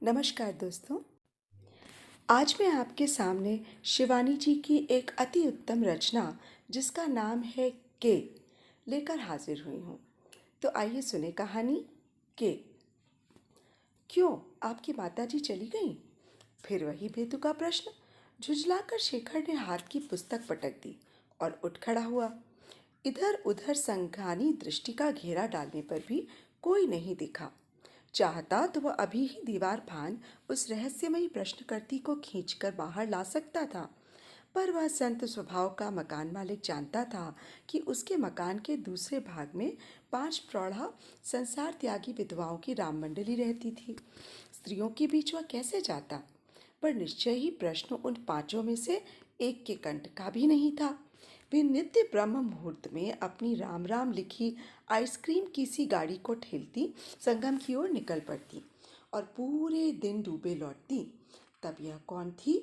नमस्कार दोस्तों। आज मैं आपके सामने शिवानी जी की एक अति उत्तम रचना जिसका नाम है के लेकर हाजिर हुई हूँ। तो आइए सुने कहानी के। क्यों आपकी माताजी चली गईं? फिर वही बेतुका प्रश्न। झुंझलाकर शेखर ने हाथ की पुस्तक पटक दी और उठ खड़ा हुआ। इधर उधर संघानी दृष्टि का घेरा डालने पर भी कोई नहीं दिखा। चाहता तो वह अभी ही दीवार फांद उस रहस्यमयी प्रश्नकर्ती को खींचकर बाहर ला सकता था, पर वह संत स्वभाव का मकान मालिक जानता था कि उसके मकान के दूसरे भाग में 5 प्रौढ़ा संसार त्यागी विधवाओं की राम मंडली रहती थी। स्त्रियों के बीच वह कैसे जाता? पर निश्चय ही प्रश्न उन 5 में से एक के कंठ का भी नहीं था। वे नित्य ब्रह्म मुहूर्त में अपनी राम राम लिखी आइसक्रीम की सी गाड़ी को ठेलती संगम की ओर निकल पड़ती और पूरे दिन डूबे लौटती। तब यह कौन थी?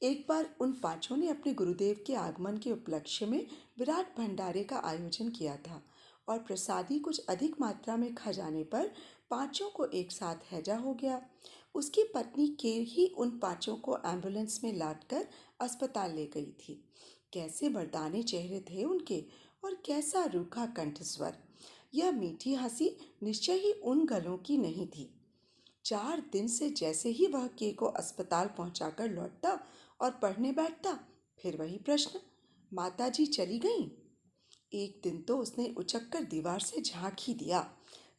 एक बार उन 5 ने अपने गुरुदेव के आगमन के उपलक्ष्य में विराट भंडारे का आयोजन किया था और प्रसादी कुछ अधिक मात्रा में खा जाने पर 5 को एक साथ हैजा हो गया। उसकी पत्नी के ही उन 5 को एम्बुलेंस में लादकर अस्पताल ले गई थी। कैसे मर्दाने चेहरे थे उनके और कैसा रूखा कंठस्वर। यह मीठी हंसी निश्चय ही उन गलों की नहीं थी। 4 दिन से जैसे ही वह के को अस्पताल पहुंचाकर लौटता और पढ़ने बैठता, फिर वही प्रश्न, माताजी चली गईं? एक दिन तो उसने उचककर दीवार से झांक ही दिया।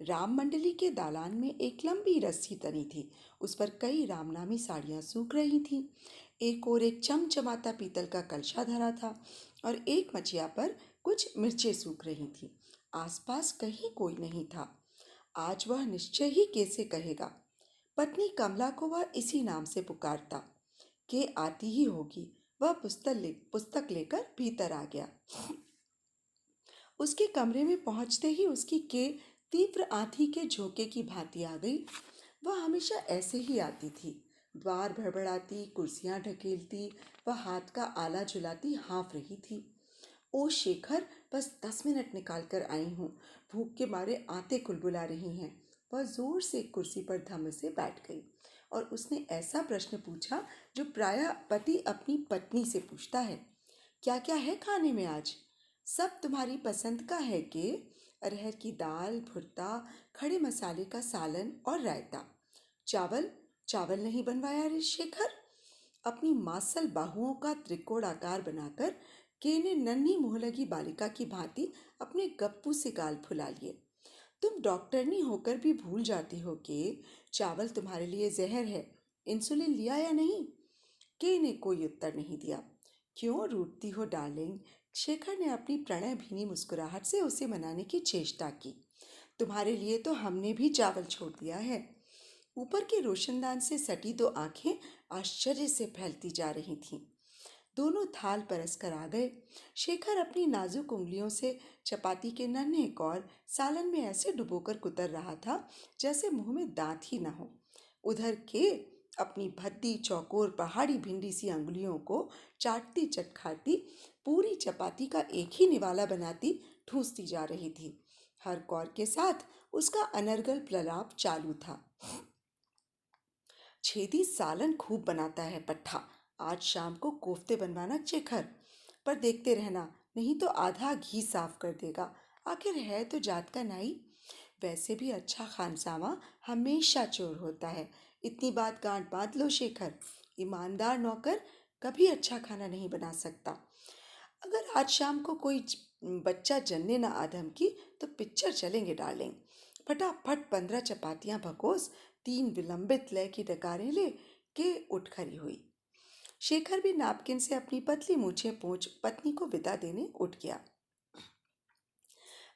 राम मंडली के दालान में एक लंबी रस्सी तनी थी। उस पर कई रामनामी साड़ियां सूख रही थीं। एक और एक चमचमाता पीतल का कलशा धरा था और एक मचिया पर कुछ मिर्चें सूख रही थीं। आसपास कहीं कोई नहीं था। आज वह निश्चय ही कैसे कहेगा। पत्नी कमला को वह इसी नाम से पुकारता। के आती ही होगी। वह पुस्तक लेकर भीतर आ गया। उसके कमरे में पहुंचते ही उसकी के तीव्र आंधी के झोंके की भांति आ गई। वह हमेशा ऐसे ही आती थी। द्वार भड़बड़ाती, कुर्सियां ढकेलती, वह हाथ का आला झुलाती हाँफ रही थी। ओ शेखर, बस 10 मिनट निकाल कर आई हूँ। भूख के मारे आंतें कुलबुला रही हैं। वह जोर से कुर्सी पर धम्म से बैठ गई और उसने ऐसा प्रश्न पूछा जो प्रायः पति अपनी पत्नी से पूछता है। क्या क्या है खाने में आज? सब तुम्हारी पसंद का है कि अरहर की दाल, भुर्ता, खड़े मसाले का सालन और रायता। चावल चावल नहीं बनवाया रे शेखर? अपनी मांसल बाहुओं का त्रिकोण आकार बनाकर के ने नन्ही मुंह लगी बालिका की भांति अपने गप्पू से गाल फुला लिए। तुम डॉक्टरनी होकर भी भूल जाती हो कि चावल तुम्हारे लिए जहर है। इंसुलिन लिया या नहीं? के ने कोई उत्तर नहीं दिया। क्यों रूठती हो डार्लिंग? शेखर ने अपनी प्रणय भीनी मुस्कुराहट से उसे मनाने की चेष्टा की। तुम्हारे लिए तो हमने भी चावल छोड़ दिया है। ऊपर के रोशनदान से सटी 2 आंखें आश्चर्य से फैलती जा रही थीं। दोनों थाल परस कर आ गए। शेखर अपनी नाजुक उंगलियों से चपाती के नन्हे कौर सालन में ऐसे डुबोकर कुतर रहा था जैसे मुंह में दांत ही न हो। उधर के अपनी भद्दी चौकोर पहाड़ी भिंडी सी अंगुलियों को चाटती चटखाती पूरी चपाती का एक ही निवाला बनाती ठूंसती जा रही थी। हर कौर के साथ उसका अनर्गल प्रलाप चालू था। छेदी सालन खूब बनाता है पट्ठा। आज शाम को कोफ्ते बनवाना शेखर। पर देखते रहना, नहीं तो आधा घी साफ कर देगा। आखिर है तो जात का नाई। वैसे भी अच्छा खानसामा हमेशा चोर होता है। इतनी बात गांठ बांध लो शेखर। ईमानदार नौकर कभी अच्छा खाना नहीं बना सकता। अगर आज शाम को कोई बच्चा जन्ने ना आदम की तो पिक्चर चलेंगे डार्लिंग। फटाफट 15 चपातियां भकोस, 3 विलंबित लय की डकारें ले के उठ खड़ी हुई। शेखर भी नैपकिन से अपनी पतली मूछें पोंछ पत्नी को विदा देने उठ गया।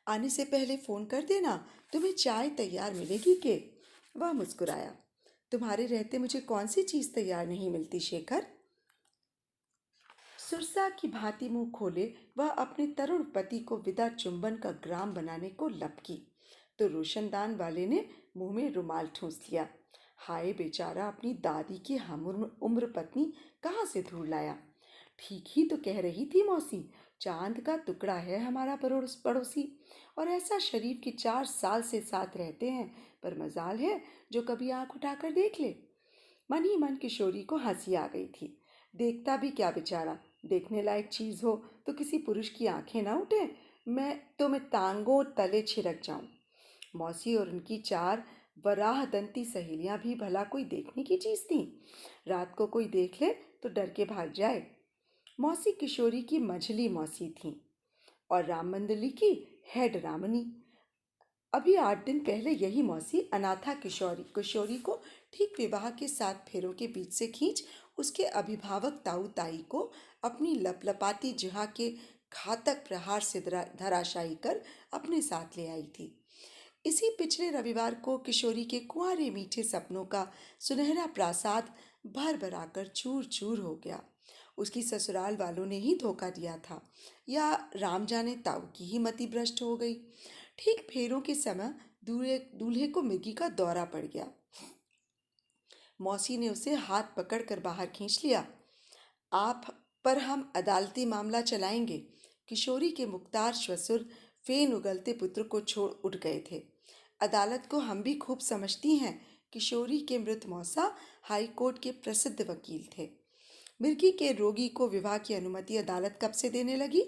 आने से पहले फोन कर देना, तुम्हें चाय तैयार मिलेगी के? वह मुस्कुराया। तुम्हारे रहते मुझे कौन सी चीज तैयार नहीं मिलती शेखर? सुरसा की भांति मुंह खोले वह अपने तरुण पति को विदा चुंबन का ग्राम बनाने को लपकी तो रोशनदान वाले ने मुंह में रुमाल ठूंस लिया। हाय बेचारा, अपनी दादी की हम उम्र पत्नी कहाँ से ढूंढ लाया। ठीक ही तो कह रही थी मौसी, चांद का टुकड़ा है हमारा पड़ोसी, और ऐसा शरीफ कि 4 साल से साथ रहते हैं, पर मजाल है जो कभी आंख उठाकर देख ले। मन ही मन किशोरी को हंसी आ गई थी। देखता भी क्या बेचारा, देखने लायक चीज हो तो किसी पुरुष की आंखें ना उठे, मैं टांगों तले छिड़क जाऊं। मौसी और उनकी 4 वराह दंती सहेलियां भी भला कोई देखने की चीज थी। रात को कोई देख ले तो डर के भाग जाए। मौसी किशोरी की मझली मौसी थी और राम मंडली की हेड रामनी। अभी 8 दिन पहले यही मौसी अनाथा किशोरी को ठीक विवाह के 7 फेरों के बीच से खींच उसके अभिभावक ताऊ ताई को अपनी लपलपाती जिहा के घातक प्रहार से धराशायी कर अपने साथ ले आई थी। इसी पिछले रविवार को किशोरी के कुंवारे मीठे सपनों का सुनहरा प्रासाद भर भराकर चूर चूर हो गया। उसकी ससुराल वालों ने ही धोखा दिया था, या राम जाने ताऊ की ही मति भ्रष्ट हो गई। ठीक फेरों के समय दूल्हे दूल्हे को मिर्गी का दौरा पड़ गया। मौसी ने उसे हाथ पकड़कर बाहर खींच लिया। आप पर हम अदालती मामला चलाएंगे। किशोरी के मुख्तार ससुर फेन उगलते पुत्र को छोड़ उठ गए थे। अदालत को हम भी खूब समझती हैं। किशोरी के मृत मौसा हाई कोर्ट के प्रसिद्ध वकील थे। मिर्गी के रोगी को विवाह की अनुमति अदालत कब से देने लगी?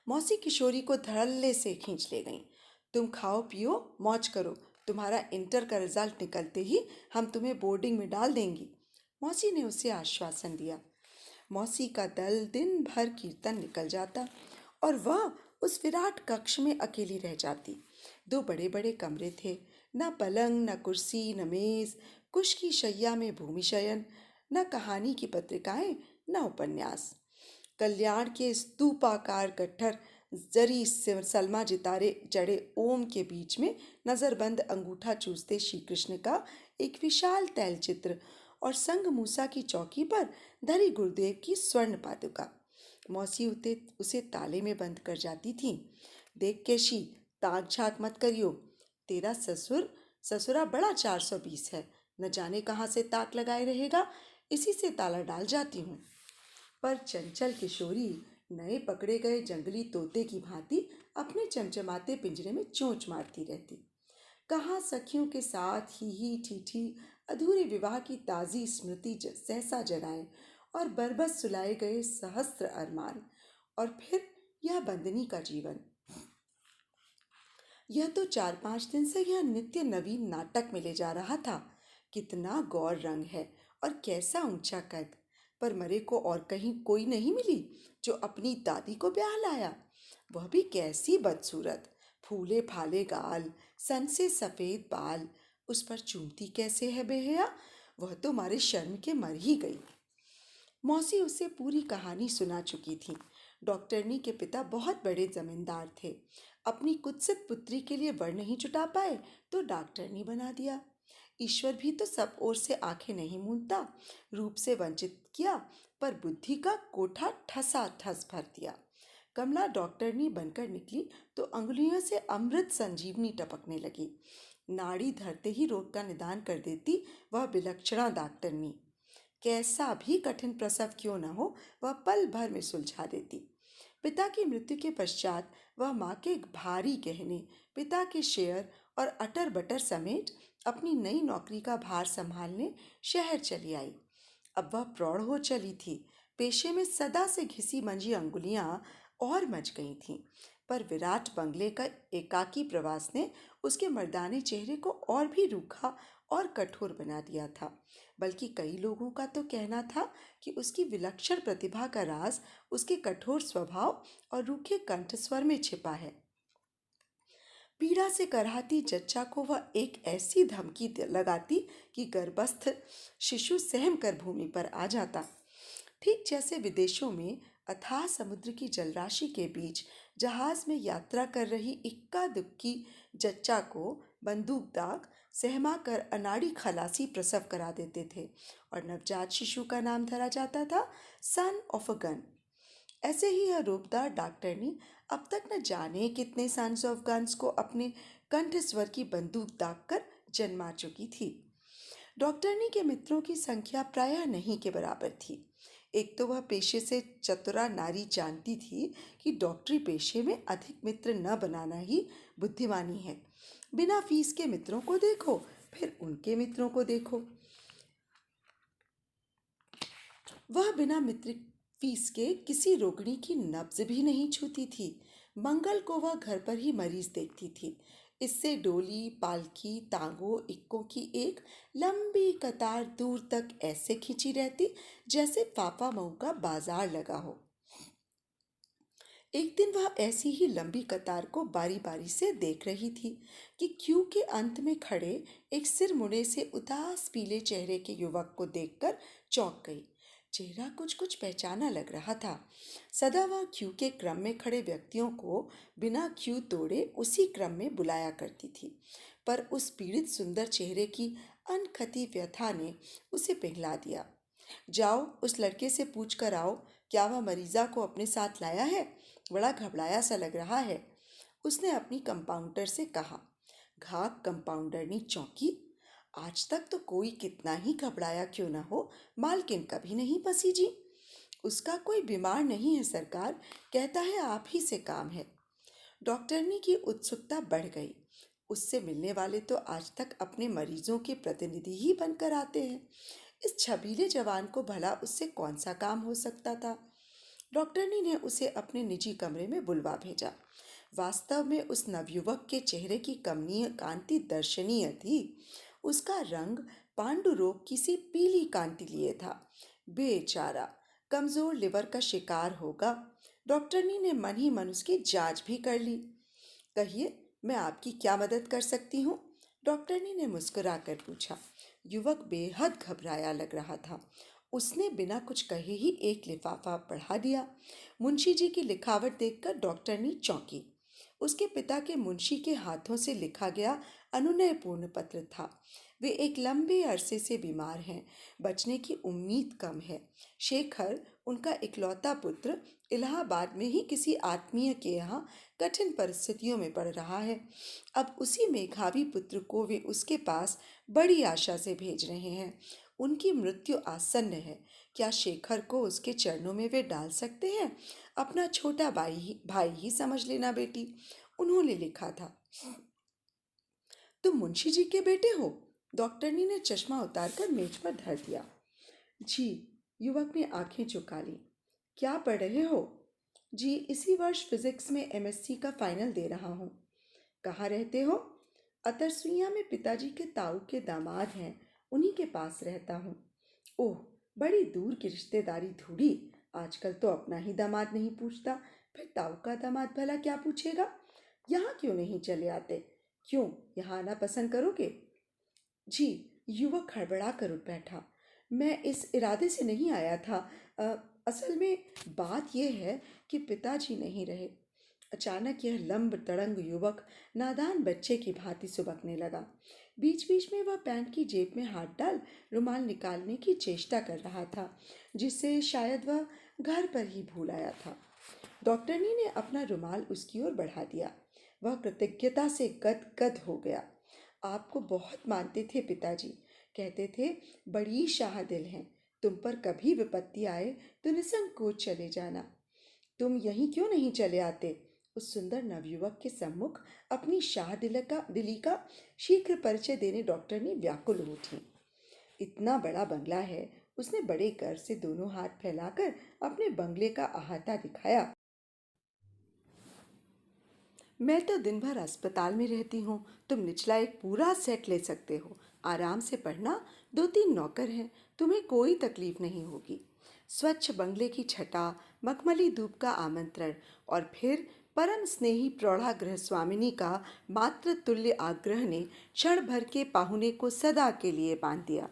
मौसी किशोरी को धड़ल्ले से खींच ले गईं। तुम खाओ पियो मौज करो, तुम्हारा इंटर का रिजल्ट निकलते ही हम तुम्हें बोर्डिंग में डाल देंगी। मौसी ने उसे आश्वासन दिया। मौसी का दल दिन भर कीर्तन निकल जाता और वह उस विराट कक्ष में अकेली रह जाती। 2 बड़े बड़े कमरे थे, न पलंग न कुर्सी न मेज, कुश की शैया में भूमि शयन, न कहानी की पत्रिकाएं न उपन्यास। कल्याण के स्तूपाकार गट्ठर जरी सलमा जितारे जड़े ओम के बीच में नजरबंद अंगूठा चूसते श्री कृष्ण का एक विशाल तैलचित्र और संग मूसा की चौकी पर धरी गुरुदेव की स्वर्ण पादुका। मौसी उसे ताले में बंद कर जाती थी। देख केशी, ताक झाक मत करियो, तेरा ससुरा बड़ा 420 है, न जाने कहाँ से ताक लगाए रहेगा, इसी से ताला डाल जाती हूँ। पर चंचल किशोरी नए पकड़े गए जंगली तोते की भांति अपने चमचमाते पिंजरे में चोंच मारती रहती। कहाँ सखियों के साथ ही ठीठी अधूरे विवाह की ताजी स्मृति सहसा जगाए और बरबस सुलाए गए सहस्त्र अरमान, और फिर यह बंदनी का जीवन। यह तो 4-5 दिन से यह नित्य नवीन नाटक में ले जा रहा था। कितना गौर रंग है और कैसा ऊंचा कद, पर मरे को और कहीं कोई नहीं मिली जो अपनी दादी को ब्याह लाया। वह भी कैसी बदसूरत, फूले फाले गाल, सन से सफेद बाल, उस पर चूमती कैसे है बेहया, वह तो मारे शर्म के मर ही गई। मौसी उसे पूरी कहानी सुना चुकी थी। डॉक्टरनी के पिता बहुत बड़े जमींदार थे। अपनी कुत्सित पुत्री के लिए वर नहीं जुटा पाए तो डॉक्टरनी बना दिया। ईश्वर भी तो सब ओर से आंखें नहीं मूंदता। रूप से वंचित किया, पर बुद्धि का कोठा ठसा ठस भर दिया। कमला डॉक्टरनी बनकर निकली तो अंगुलियों से अमृत संजीवनी टपकने लगी। नाड़ी धरते ही रोग का निदान कर देती वह विलक्षणा डॉक्टरनी। कैसा भी कठिन प्रसव क्यों न हो, वह पल भर में सुलझा देती। पिता की मृत्यु के पश्चात वह माँ के भारी गहने, पिता के शेयर और अटर बटर समेत अपनी नई नौकरी का भार संभालने शहर चली आई। अब वह प्रौढ़ हो चली थी। पेशे में सदा से घिसी मंजी अंगुलियां और मच गई थीं, पर विराट बंगले का एकाकी प्रवास ने उसके मर्दाने चेहरे को और भी रूखा और कठोर बना दिया था। बल्कि कई लोगों का तो कहना था कि उसकी विलक्षण प्रतिभा का राज उसके कठोर स्वभाव और रूखे कंठस्वर में छिपा है। पीड़ा से कराहती जच्चा को वह एक ऐसी धमकी लगाती कि गर्भस्थ शिशु सहम कर भूमि पर आ जाता। ठीक जैसे विदेशों में अथाह समुद्र की जलराशि के बीच जहाज में यात्रा कर रही इक्का दुक्की जच्चा को बंदूक दाग सहमा कर अनाड़ी खलासी प्रसव करा देते थे और नवजात शिशु का नाम धरा जाता था सन ऑफ अ गन। ऐसे ही यह रूपदार डॉक्टरनी अब तक न जाने कितने सन्स ऑफ गन्स को अपने कंठ स्वर की बंदूक दाग कर जन्मा चुकी थी। डॉक्टरनी के मित्रों की संख्या प्रायः नहीं के बराबर थी। एक तो वह पेशे से चतुरा नारी जानती थी कि डॉक्टरी पेशे में अधिक मित्र न बनाना ही बुद्धिमानी है। बिना फीस के मित्रों को देखो, फिर उनके मित्रों को देखो। वह बिना मित्र फीस के किसी रोगिणी की नब्ज भी नहीं छूती थी। मंगल को वह घर पर ही मरीज देखती थी। इससे डोली, पालकी, तांगों, इक्कों की एक लंबी कतार दूर तक ऐसे खिंची रहती जैसे फाफा मऊ का बाजार लगा हो। एक दिन वह ऐसी ही लंबी कतार को बारी बारी से देख रही थी कि क्यू के अंत में खड़े एक सिर मुड़े से उदास पीले चेहरे के युवक को देखकर चौंक गई। चेहरा कुछ कुछ पहचाना लग रहा था। सदा वह क्यू के क्रम में खड़े व्यक्तियों को बिना क्यू तोड़े उसी क्रम में बुलाया करती थी, पर उस पीड़ित सुंदर चेहरे की अनखती व्यथा ने उसे पिघला दिया। जाओ, उस लड़के से पूछ कर आओ, क्या वह मरीजा को अपने साथ लाया है? बड़ा घबराया सा लग रहा है, उसने अपनी कंपाउंडर से कहा। घाक कंपाउंडरनी चौंकी। आज तक तो कोई कितना ही घबराया क्यों न हो, मालकिन कभी नहीं पसीजी। उसका कोई बीमार नहीं है सरकार, कहता है आप ही से काम है। डॉक्टरनी की उत्सुकता बढ़ गई। उससे मिलने वाले तो आज तक अपने मरीजों के प्रतिनिधि ही बनकर आते हैं। इस छबीले जवान को भला उससे कौन सा काम हो सकता था? डॉक्टरनी ने उसे अपने निजी कमरे में बुलवा भेजा। वास्तव में उस नवयुवक के चेहरे की कमनीय कांति दर्शनीय थी। उसका रंग पांडुरोग की सी पीली कांति लिए था। बेचारा कमजोर लिवर का शिकार होगा। डॉक्टरनी ने मन ही मन उसकी जांच भी कर ली। कहिए, मैं आपकी क्या मदद कर सकती हूँ? डॉक्टरनी ने मुस्कुराकर पूछा। युवक बेहद घबराया लग रहा था। उसने बिना कुछ कहे ही एक लिफाफा बढ़ा दिया। मुंशी जी की लिखावट देखकर डॉक्टरनी चौंकी। उसके पिता के मुंशी के हाथों से लिखा गया अनुनयपूर्ण पत्र था। वे एक लंबे अरसे से बीमार हैं, बचने की उम्मीद कम है। शेखर, उनका इकलौता पुत्र, इलाहाबाद में ही किसी आत्मीय के यहाँ कठिन परिस्थितियों में पड़ रहा है। अब उसी मेघावी पुत्र को वे उसके पास बड़ी आशा से भेज रहे हैं। उनकी मृत्यु आसन्न है। क्या शेखर को उसके चरणों में वे डाल सकते हैं? अपना छोटा भाई ही समझ लेना बेटी, उन्होंने लिखा था। तुम मुंशी जी के बेटे हो? डॉक्टरनी ने चश्मा उतारकर मेज पर धर दिया। जी, युवक ने आंखें झुका ली। क्या पढ़ रहे हो? जी, इसी वर्ष फिजिक्स में एमएससी का फाइनल दे रहा हूँ। कहाँ रहते हो? अतरसुइया में पिताजी के ताऊ के दामाद हैं, उन्हीं के पास रहता हूँ। ओह, बड़ी दूर की रिश्तेदारी थोड़ी। आजकल तो अपना ही दामाद नहीं पूछता, फिर ताऊ का दामाद भला क्या पूछेगा? यहाँ क्यों नहीं चले आते? क्यों, यहाँ आना पसंद करोगे? जी, युवक हड़बड़ा कर उठ बैठा। मैं इस इरादे से नहीं आया था। असल में बात यह है कि पिताजी नहीं रहे। अचानक यह लंब तड़ंग युवक नादान बच्चे की भांति सुबकने लगा। बीच बीच में वह पैंट की जेब में हाथ डाल रुमाल निकालने की चेष्टा कर रहा था, जिससे शायद वह घर पर ही भूल आया था। डॉक्टरनी ने अपना रुमाल उसकी ओर बढ़ा दिया। वह कृतज्ञता से गदगद हो गया। आपको बहुत मानते थे पिताजी, कहते थे बड़ी शाहदिल हैं, तुम पर कभी विपत्ति आए तो निसंकोच चले जाना। तुम यहीं क्यों नहीं चले आते? उस सुंदर नवयुवक के सम्मुख अपनी दिली का शीघ्र परिचय देने डॉक्टरनी व्याकुल उठी। इतना बड़ा बंगला है, उसने बड़े गर्व से दोनों हाथ फैलाकर अपने बंगले का अहाता दिखाया। मैं तो दिन भर अस्पताल में रहती हूँ, तुम निचला एक पूरा सेट ले सकते हो। आराम से पढ़ना, 2-3 नौकर हैं, तुम्हें कोई तकलीफ नहीं होगी। स्वच्छ बंगले की छटा, मखमली धूप का आमंत्रण और फिर परम स्नेही प्रौढ़ा गृह स्वामिनी का मातृ तुल्य आग्रह ने क्षण भर के पाहुने को सदा के लिए बांध दिया।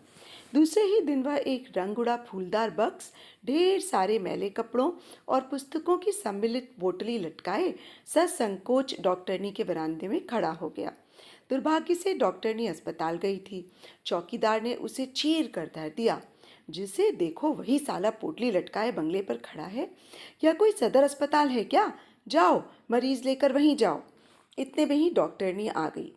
दूसरे ही दिन वह एक रंगुड़ा फूलदार बक्स, ढेर सारे मैले कपड़ों और पुस्तकों की सम्मिलित पोटली लटकाए ससंकोच डॉक्टरनी के बरामदे में खड़ा हो गया। दुर्भाग्य से डॉक्टरनी अस्पताल गई थी। चौकीदार ने उसे चीर कर धर दिया। जिसे देखो वही साला पोटली लटकाए बंगले पर खड़ा है। यह कोई सदर अस्पताल है क्या? जाओ, मरीज लेकर वहीं जाओ। इतने में ही डॉक्टरनी आ गई।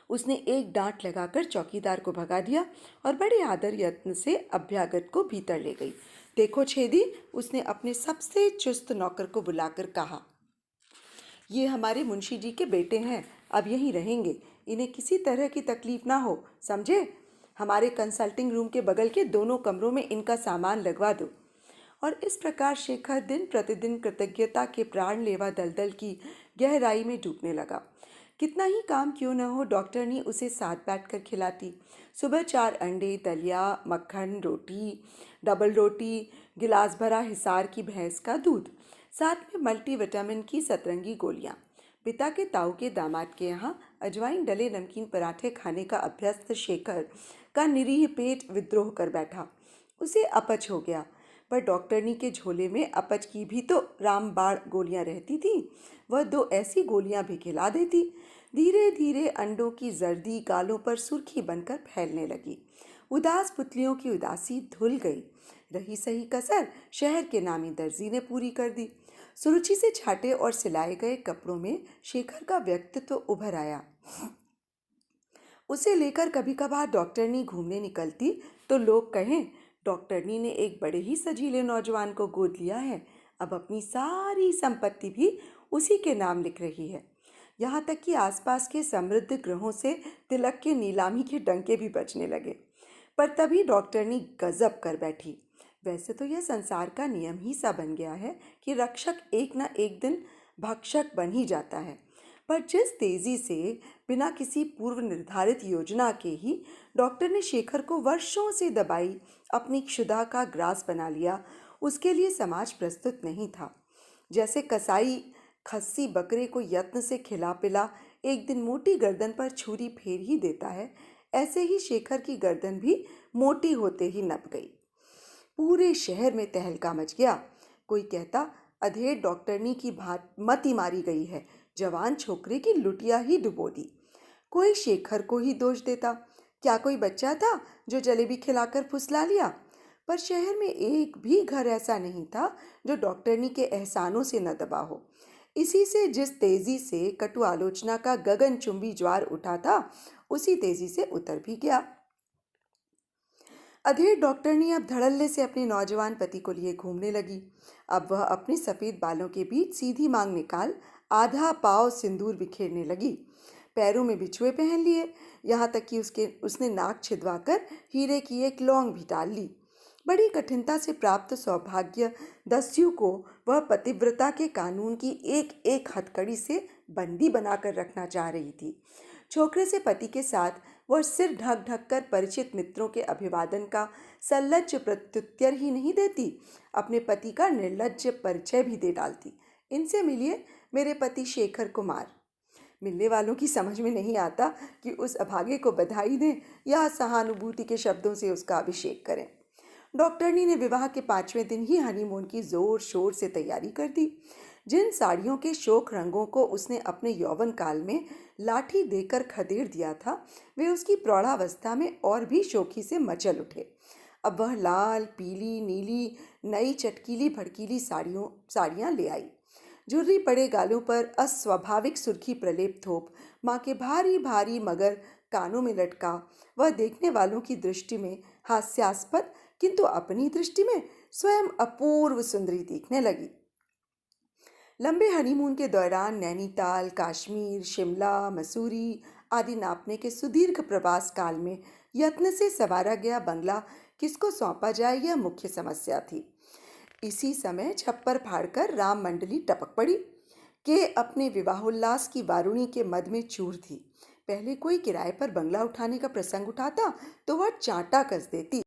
उसने एक डांट लगाकर चौकीदार को भगा दिया और बड़े आदर यत्न से अभ्यागत को भीतर ले गई। देखो छेदी, उसने अपने सबसे चुस्त नौकर को बुलाकर कहा, ये हमारे मुंशी जी के बेटे हैं, अब यहीं रहेंगे, इन्हें किसी तरह की तकलीफ ना हो, समझे। हमारे कंसल्टिंग रूम के बगल के दोनों कमरों में इनका सामान लगवा दो। और इस प्रकार शेखर दिन प्रतिदिन कृतज्ञता के प्राण लेवा दलदल की गहराई में डूबने लगा। कितना ही काम क्यों न हो, डॉक्टरनी उसे साथ बैठकर खिलाती। सुबह 4 अंडे, दलिया, मक्खन, रोटी, डबल रोटी, गिलास भरा हिसार की भैंस का दूध, साथ में मल्टीविटामिन की 17 गोलियां। पिता के ताऊ के दामाद के यहाँ अजवाइन डले नमकीन पराठे खाने का अभ्यस्त शेखर का निरीह पेट विद्रोह कर बैठा। उसे अपच हो गया, पर डॉक्टरनी के झोले में अपच की भी तो रामबाण गोलियां रहती थी। वह 2 ऐसी गोलियां भी खिला देती। धीरे धीरे अंडों की जर्दी गालों पर सुर्खी बनकर फैलने लगी। उदास पुतलियों की उदासी धुल गई। रही सही कसर शहर के नामी दर्जी ने पूरी कर दी। सुरुचि से छाटे और सिलाए गए कपड़ों में शेखर का व्यक्तित्व तो उभर आया। उसे लेकर कभी कभार डॉक्टरनी घूमने निकलती तो लोग कहें, डॉक्टरनी ने एक बड़े ही सजीले नौजवान को गोद लिया है, अब अपनी सारी संपत्ति भी उसी के नाम लिख रही है। यहाँ तक कि आसपास के समृद्ध ग्रहों से तिलक के नीलामी के डंके भी बजने लगे। पर तभी डॉक्टरनी गजब कर बैठी। वैसे तो यह संसार का नियम ही सा बन गया है कि रक्षक एक न एक दिन भक्षक बन ही जाता है, पर जिस तेजी से बिना किसी पूर्व निर्धारित योजना के ही डॉक्टर ने शेखर को वर्षों से दबाई अपनी क्षुधा का ग्रास बना लिया, उसके लिए समाज प्रस्तुत नहीं था। जैसे कसाई खस्सी बकरे को यत्न से खिला पिला एक दिन मोटी गर्दन पर छुरी फेर ही देता है, ऐसे ही शेखर की गर्दन भी मोटी होते ही नप गई। पूरे शहर में तहलका मच गया। कोई कहता, अधेड़ डॉक्टरनी की मती मारी गई है, जवान छोकरे की लुटिया ही डुबो दी। कोई शेखर को ही दोष देता, क्या कोई बच्चा था जो जलेबी खिलाकर फुसला लिया। पर शहर में एक भी घर ऐसा नहीं था जो डॉक्टरनी के एहसानों से न दबा हो। इसी से जिस तेजी से कटु आलोचना का गगनचुंबी ज्वार उठा था, उसी तेजी से उतर भी गया। अधेड़ डॉक्टरनी अब धड़ल्ले से अपने नौजवान पति को लिए घूमने लगी। अब वह अपने सफ़ेद बालों के बीच सीधी मांग निकाल आधा पाव सिंदूर बिखेरने लगी। पैरों में बिछुए पहन लिए, यहाँ तक कि उसने नाक छिदवाकर हीरे की एक लौंग भी डाल ली। बड़ी कठिनता से प्राप्त सौभाग्य दस्यु को वह पतिव्रता के कानून की एक एक हथकड़ी से बंदी बनाकर रखना चाह रही थी। छोकरे से पति के साथ वह सिर ढक ढक कर परिचित मित्रों के अभिवादन का सल्लज्ज प्रत्युत्तर ही नहीं देती, अपने पति का निर्लज्ज परिचय भी दे डालती। इनसे मिलिए मेरे पति शेखर कुमार। मिलने वालों की समझ में नहीं आता कि उस अभागे को बधाई दें या सहानुभूति के शब्दों से उसका अभिषेक करें। डॉक्टरनी ने विवाह के 5वें दिन ही हनीमून की जोर शोर से तैयारी कर दी। जिन साड़ियों के शोक रंगों को उसने अपने यौवन काल में लाठी देकर खदेड़ दिया था, वे उसकी प्रौढ़ावस्था में और भी शोखी से मचल उठे। अब वह लाल, पीली, नीली, नई चटकीली भड़कीली साड़ियाँ ले आई। झुर्री पड़े गालों पर अस्वाभाविक सुर्खी प्रलेप थोप माँ के भारी भारी मगर कानों में लटका वह देखने वालों की दृष्टि में हास्यास्पद, किंतु अपनी दृष्टि में स्वयं अपूर्व सुंदरी दिखने लगी। लंबे हनीमून के दौरान नैनीताल, कश्मीर, शिमला, मसूरी आदि नापने के सुदीर्घ प्रवास काल में यत्न से संवारा गया बंगला किसको सौंपा जाए, यह मुख्य समस्या थी। इसी समय छप्पर फाड़कर राम मंडली टपक पड़ी के अपने विवाहोल्लास की वारुणी के मद में चूर थी। पहले कोई किराए पर बंगला उठाने का प्रसंग उठाता तो वह चांटा कस देती,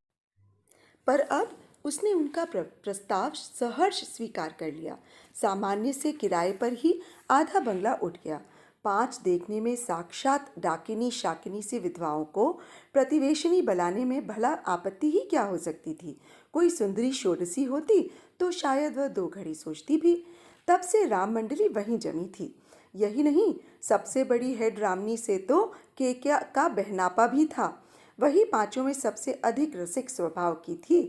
पर अब उसने उनका प्रस्ताव सहर्ष स्वीकार कर लिया। सामान्य से किराए पर ही आधा बंगला उठ गया। 5 देखने में साक्षात डाकिनी शाकिनी से विधवाओं को प्रतिवेशनी बनाने में भला आपत्ति ही क्या हो सकती थी। कोई सुंदरी षोडशी होती तो शायद वह 2 घड़ी सोचती भी। तब से राम मंडली वहीं जमी थी। यही नहीं, सबसे बड़ी हेड रामनी से तो केक्या का बहनापा भी था। वही 5 में सबसे अधिक रसिक स्वभाव की थी।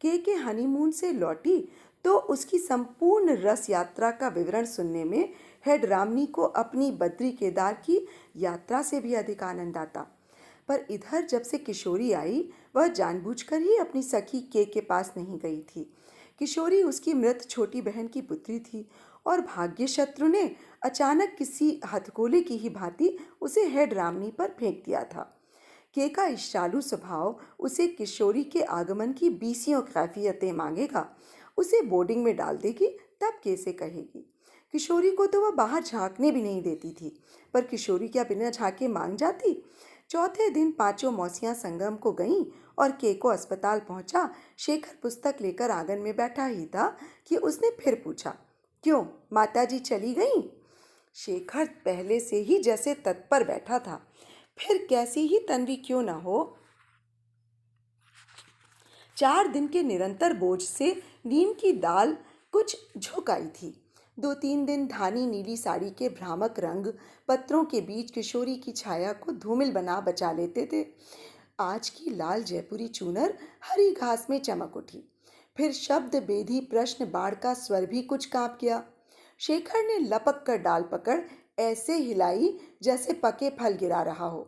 के हनीमून से लौटी तो उसकी संपूर्ण रस यात्रा का विवरण सुनने में हेड रामनी को अपनी बद्री केदार की यात्रा से भी अधिक आनंद आता। पर इधर जब से किशोरी आई, वह जानबूझकर ही अपनी सखी के पास नहीं गई थी। किशोरी उसकी मृत छोटी बहन की पुत्री थी और भाग्य शत्रु ने अचानक किसी हथगोले की ही भांति उसे हेड रामनी पर फेंक दिया था। के का ईर्ष्यालु स्वभाव उसे किशोरी के आगमन की बीसियों कैफियतें मांगेगा, उसे बोर्डिंग में डाल देगी, तब कैसे कहेगी। किशोरी को तो वह बाहर झांकने भी नहीं देती थी, पर किशोरी क्या बिना झांके मांग जाती। चौथे दिन पांचों मौसियां संगम को गईं और के को अस्पताल पहुंचा। शेखर पुस्तक लेकर आंगन में बैठा ही था कि उसने फिर पूछा, क्यों माताजी चली गईं? शेखर पहले से ही जैसे तत्पर बैठा था, फिर कैसी ही तन्वी क्यों न हो। 4 दिन के निरंतर बोझ से नीम की दाल कुछ झुक आई थी। 2-3 दिन धानी नीली साड़ी के भ्रामक रंग पत्रों के बीच किशोरी की छाया को धूमिल बना बचा लेते थे। आज की लाल जयपुरी चूनर हरी घास में चमक उठी। फिर शब्द बेधी प्रश्न बाढ़ का स्वर भी कुछ कांप गया। शेखर ने लपक कर डाल पकड़ ऐसे हिलाई जैसे पके फल गिरा रहा हो।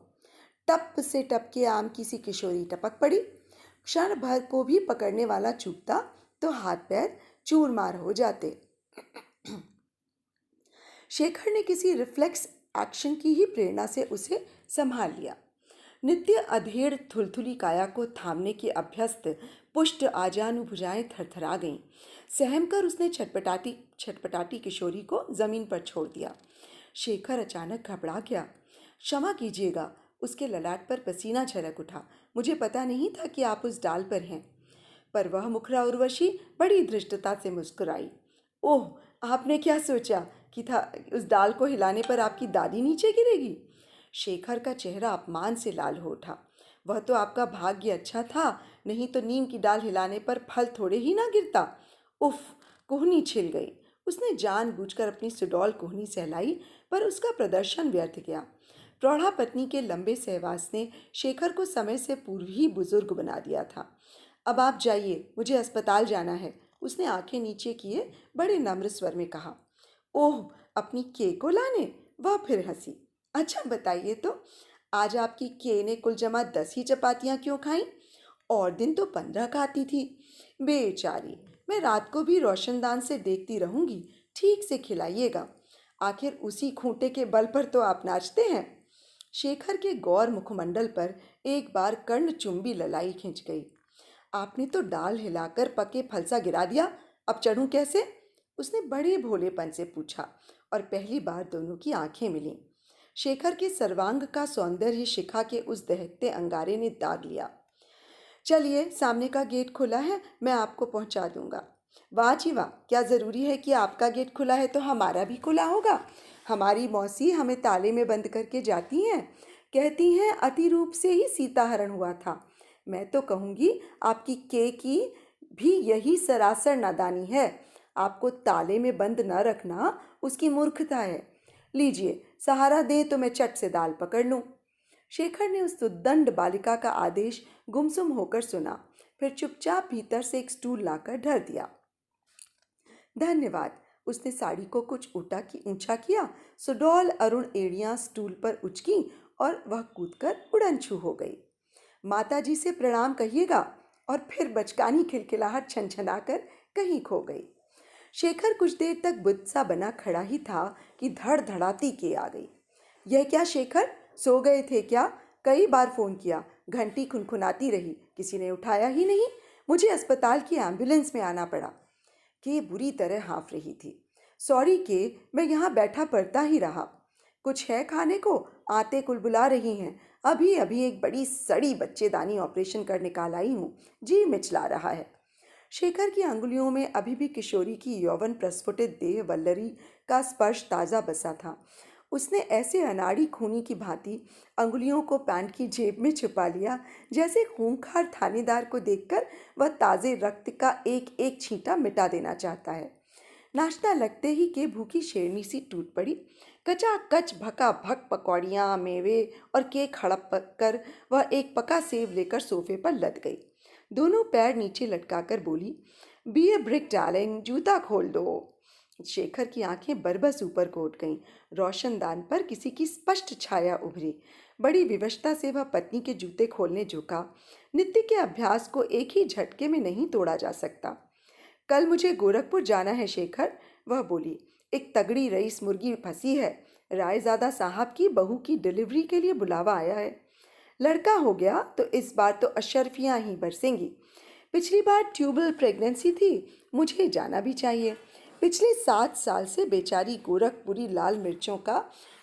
टप से टपके आम की सी किशोरी टपक पड़ी। क्षण भर को भी पकड़ने वाला चूकता तो हाथ पैर चूरमार हो जाते। शेखर ने किसी रिफ्लेक्स एक्शन की ही प्रेरणा से उसे संभाल लिया। नित्य अधेड़ थुलथुली काया को थामने की अभ्यस्त पुष्ट आजानुभुजाएं थरथरा गईं। सहमकर उसने छटपटाती छटपटाती किशोरी को जमीन पर छोड़ दिया। शेखर अचानक घबरा गया। क्षमा कीजिएगा, उसके ललाट पर पसीना छलक उठा। मुझे पता नहीं था कि आप उस डाल पर हैं। पर वह मुखरा उर्वशी बड़ी धृष्टता से मुस्कुराई। ओह, आपने क्या सोचा कि था उस डाल को हिलाने पर आपकी दादी नीचे गिरेगी? शेखर का चेहरा अपमान से लाल हो उठा। वह तो आपका भाग्य अच्छा था, नहीं तो नीम की डाल हिलाने पर फल थोड़े ही ना गिरता। उफ, कोहनी छिल गई। उसने जानबूझकर अपनी सुडौल कोहनी सहलाई, पर उसका प्रदर्शन व्यर्थ गया। प्रौढ़ा पत्नी के लंबे सहवास ने शेखर को समय से पूर्व ही बुजुर्ग बना दिया था। अब आप जाइए, मुझे अस्पताल जाना है, उसने आंखें नीचे किए बड़े नम्र स्वर में कहा। ओह, अपनी के को लाने? वह फिर हंसी। अच्छा बताइए तो, आज आपकी के ने कुल जमा 10 ही चपातियां क्यों खाईं? और दिन तो 15 खाती थी। बेचारी, मैं रात को भी रोशनदान से देखती रहूंगी, ठीक से खिलाइएगा। आखिर उसी खूंटे के बल पर तो आप नाचते हैं। शेखर के गौर मुखमंडल पर एक बार कर्णचुंबी ललाई खिंच गई। आपने तो डाल हिलाकर पके फलसा गिरा दिया, अब चढ़ूं कैसे? उसने बड़े भोलेपन से पूछा और पहली बार दोनों की आंखें मिलीं। शेखर के सर्वांग का सौंदर्य शिखा के उस दहकते अंगारे ने दाग लिया। चलिए, सामने का गेट खुला है, मैं आपको पहुंचा दूंगा। वाह जी वाह, क्या ज़रूरी है कि आपका गेट खुला है तो हमारा भी खुला होगा? हमारी मौसी हमें ताले में बंद करके जाती हैं, कहती हैं अति रूप से ही सीताहरण हुआ था। मैं तो कहूँगी आपकी के की भी यही सरासर नादानी है। आपको ताले में बंद न रखना उसकी मूर्खता है। लीजिए, सहारा दे तो मैं चट से दाल पकड़ लूँ। शेखर ने उस उद्दंड बालिका का आदेश गुमसुम होकर सुना, फिर चुपचाप भीतर से एक स्टूल लाकर धर दिया। धन्यवाद। उसने साड़ी को कुछ ऊंचा किया, सुडौल अरुण एड़ियां स्टूल पर उचकी और वह कूदकर उड़न छू हो गई। माताजी से प्रणाम कहिएगा। और फिर बचकानी खिलखिलाहट छनछनाकर कहीं खो गई। शेखर कुछ देर तक बुद्ध सा बना खड़ा ही था कि धड़ धड़ाती के आ गई। यह क्या शेखर, सो गए थे क्या? कई बार फ़ोन किया, घंटी खुनखुनाती रही, किसी ने उठाया ही नहीं। मुझे अस्पताल की एम्बुलेंस में आना पड़ा। के बुरी तरह हाँफ रही थी। सॉरी के, मैं यहाँ बैठा पड़ता ही रहा। कुछ है खाने को? आते कुल बुला रही हैं। अभी अभी एक बड़ी सड़ी बच्चेदानी ऑपरेशन कर निकाल आई हूँ, जी मिचला रहा है। शेखर की अंगुलियों में अभी भी किशोरी की यौवन प्रस्फुटित देह वल्लरी का स्पर्श ताज़ा बसा था। उसने ऐसे अनाड़ी खूनी की भांति अंगुलियों को पैंट की जेब में छुपा लिया, जैसे खूंखार थानेदार को देखकर वह ताज़े रक्त का एक एक छींटा मिटा देना चाहता है। नाश्ता लगते ही के भूखी शेरनी सी टूट पड़ी। कचाकच भका भक पकौड़ियाँ, मेवे और केक हड़प कर वह एक पका सेब लेकर सोफे पर लद गई। दोनों पैर नीचे लटकाकर बोली, बी ए ब्रिक डार्लिंग, जूता खोल दो। शेखर की आंखें बरबस ऊपर को उठ गईं। रोशनदान पर किसी की स्पष्ट छाया उभरी। बड़ी विवशता से वह पत्नी के जूते खोलने झुका। नित्य के अभ्यास को एक ही झटके में नहीं तोड़ा जा सकता। कल मुझे गोरखपुर जाना है शेखर, वह बोली। एक तगड़ी रईस मुर्गी फंसी है। रायजादा साहब की बहू की डिलीवरी के लिए बुलावा आया है। लड़का हो गया तो इस बार तो अशर्फियाँ ही बरसेंगी। पिछली बार ट्यूबल प्रेगनेंसी थी, मुझे जाना भी चाहिए। पिछले 7 साल से बेचारी गोरखपुरी लाल मिर्चों का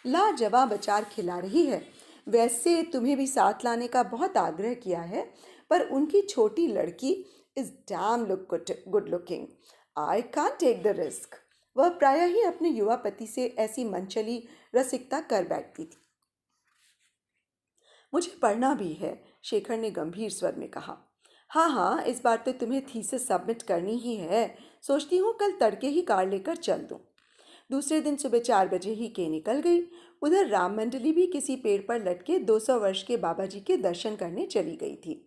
लाजवाब अचार खिला रही है। वैसे तुम्हें भी साथ लाने का बहुत आग्रह किया है, पर उनकी छोटी लड़की is damn look good looking. I can't take the risk. वह प्रायः ही अपने युवा पति से ऐसी मनचली रसिकता कर बैठती थी। मुझे पढ़ना भी है, शेखर ने गंभीर स्वर में कहा। हाँ हाँ, इस बार तो तुम्हें थीसिस सबमिट करनी ही है। सोचती हूँ कल तड़के ही कार लेकर चल दूँ। दूसरे दिन सुबह 4 बजे ही के निकल गई। उधर राम मंडली भी किसी पेड़ पर लटके 200 वर्ष के बाबा जी के दर्शन करने चली गई थी।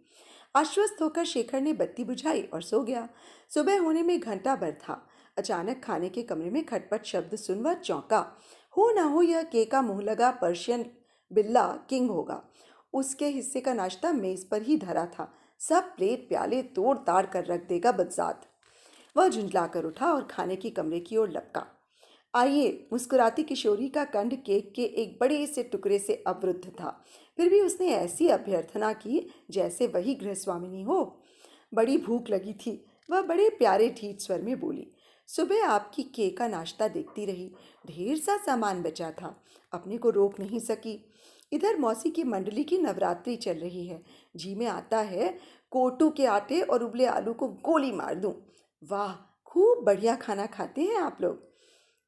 आश्वस्त होकर शेखर ने बत्ती बुझाई और सो गया। सुबह होने में घंटा भर था। अचानक खाने के कमरे में खटपट शब्द सुन वह चौंका। हो ना हो यह के का मुंह लगा पर्शियन बिल्ला किंग होगा। उसके हिस्से का नाश्ता मेज पर ही धरा था। सब प्लेट प्याले तोड़ ताड़ कर रख देगा बदजात। वह झुंझलाकर उठा और खाने की कमरे की ओर लपका। आइए, मुस्कुराती किशोरी का कंठ केक के एक बड़े से टुकड़े से अवरुद्ध था। फिर भी उसने ऐसी अभ्यर्थना की जैसे वही गृहस्वामिनी हो। बड़ी भूख लगी थी, वह बड़े प्यारे ठीक स्वर में बोली। सुबह आपकी केक का नाश्ता देखती रही, ढेर सा सामान बचा था, अपने को रोक नहीं सकी। इधर मौसी की मंडली की नवरात्रि चल रही है। जी में आता है कोटू के आटे और उबले आलू को गोली मार दूं। वाह, खूब बढ़िया खाना खाते हैं आप लोग।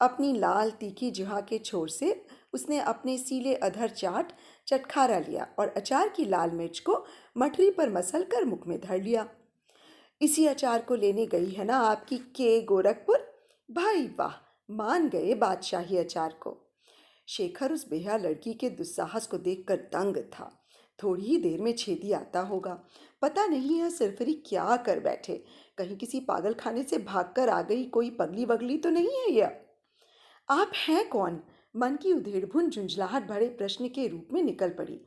अपनी लाल तीखी जिह्वा के छोर से उसने अपने सीले अधर चटखारा लिया और अचार की लाल मिर्च को मठरी पर मसल कर मुख में धर लिया। इसी अचार को लेने गई है ना आपकी के गोरखपुर? भाई वाह, मान गए बादशाही अचार को। शेखर उस बेहा लड़की के दुस्साहस को देखकर दंग था। थोड़ी ही देर में छेदी आता होगा। पता नहीं यह सिरफिरी क्या कर बैठे। कहीं किसी पागल खाने से भागकर आ गई कोई पगली वगली तो नहीं है यह। आप हैं कौन? मन की उधेड़बुन झुंझलाहट भरे प्रश्न के रूप में निकल पड़ी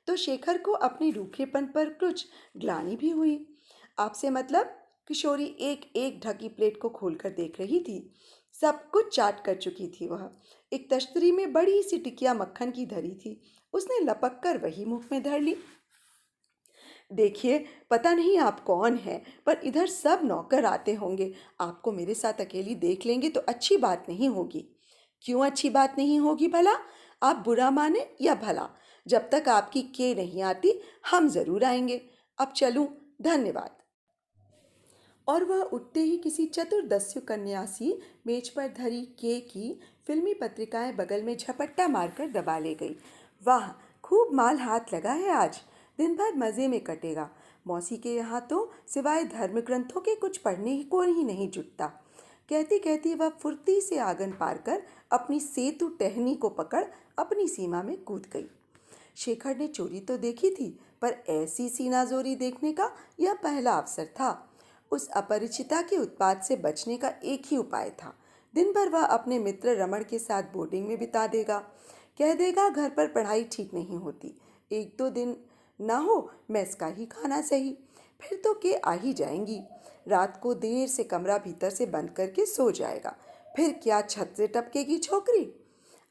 तो शेखर को अपने रूखेपन पर कुछ ग्लानि भी हुई। आपसे मतलब? किशोरी एक एक ढकी प्लेट को खोलकर देख रही थी। सब कुछ चाट कर चुकी थी वह। एक तश्तरी में बड़ी सी टिकिया मक्खन की धरी थी, उसने लपक कर वही मुख में धर ली। देखिए, पता नहीं आप कौन हैं, पर इधर सब नौकर आते होंगे। आपको मेरे साथ अकेली देख लेंगे तो अच्छी बात नहीं होगी। क्यों अच्छी बात नहीं होगी भला? आप बुरा माने या भला, जब तक आपकी के नहीं आती हम जरूर आएंगे। अब चलूं, धन्यवाद। और वह उठते ही किसी चतुर्दस्यु कन्यासी मेज पर धरी के की फिल्मी पत्रिकाएं बगल में झपट्टा मारकर दबा ले गई। वाह, खूब माल हाथ लगा है आज। दिन भर मज़े में कटेगा। मौसी के यहाँ तो सिवाय धर्म ग्रंथों के कुछ पढ़ने को ही नहीं जुटता। कहती कहती वह फुर्ती से आंगन पार कर अपनी सेतु टहनी को पकड़ अपनी सीमा में कूद गई। शेखर ने चोरी तो देखी थी, पर ऐसी सीनाजोरी देखने का यह पहला अवसर था। उस अपरिचिता के उत्पात से बचने का एक ही उपाय था। दिन भर वह अपने मित्र रमण के साथ बोर्डिंग में बिता देगा। कह देगा घर पर पढ़ाई ठीक नहीं होती, 1-2 दिन ना हो मेस का ही खाना सही। फिर तो के आ ही जाएंगी। रात को देर से कमरा भीतर से बंद करके सो जाएगा। फिर क्या छत से टपकेगी छोकरी।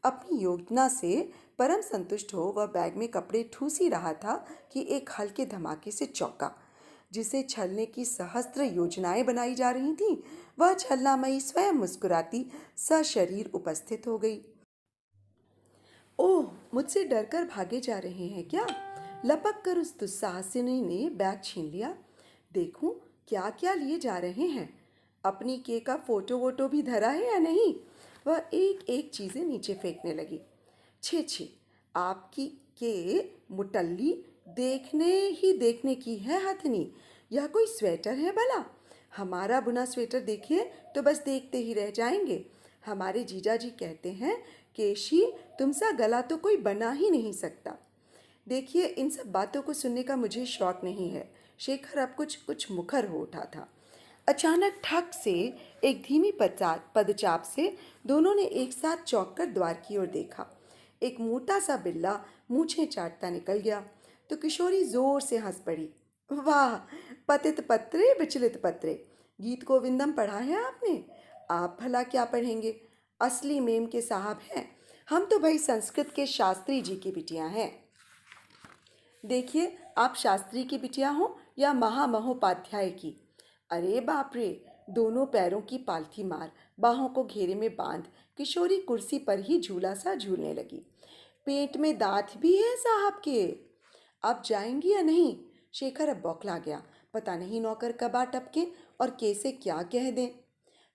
अपनी योजना से परम संतुष्ट हो वह बैग में कपड़े ठूस ही रहा था कि एक हल्के धमाके से चौंका। जिसे छलने की सहस्त्र योजनाएं बनाई जा रही थीं, वह छलनामयी स्वयं मुस्कुराती सशरीर उपस्थित हो गई। ओह, मुझसे डरकर भागे जा रहे हैं क्या? लपक कर उस दुस्साहसिनी ने बैग छीन लिया। देखूं क्या क्या लिए जा रहे हैं। अपनी के का फोटो वोटो भी धरा है या नहीं? वह एक एक चीज़ें नीचे फेंकने लगी। छे छे, आपकी के मुटल्ली देखने ही देखने की है हथनी। यह कोई स्वेटर है भला? हमारा बुना स्वेटर देखिए तो बस देखते ही रह जाएंगे। हमारे जीजा जी कहते हैं, केशी तुमसा गला तो कोई बना ही नहीं सकता। देखिए, इन सब बातों को सुनने का मुझे शौक नहीं है। शेखर अब कुछ कुछ मुखर हो उठा था। अचानक ठक से एक धीमी पदचाप से दोनों ने एक साथ चौंक कर द्वार की ओर देखा। एक मोटा सा बिल्ला मूछें चाटता निकल गया तो किशोरी जोर से हंस पड़ी। वाह, पतित पत्रे विचलित पत्रे, गीत गोविंदम पढ़ा है आपने? आप भला क्या पढ़ेंगे, असली मेम के साहब हैं। हम तो भाई संस्कृत के शास्त्री जी की बिटियां हैं। देखिए, आप शास्त्री की बिटिया हो या महामहोपाध्याय की। अरे बाप रे, दोनों पैरों की पालथी मार बाहों को घेरे में बांध किशोरी कुर्सी पर ही झूला सा झूलने लगी। पेट में दांत भी है साहब के। अब जाएंगी या नहीं? शेखर अब बौखला गया। पता नहीं नौकर कब आ टपके और कैसे क्या कह दें।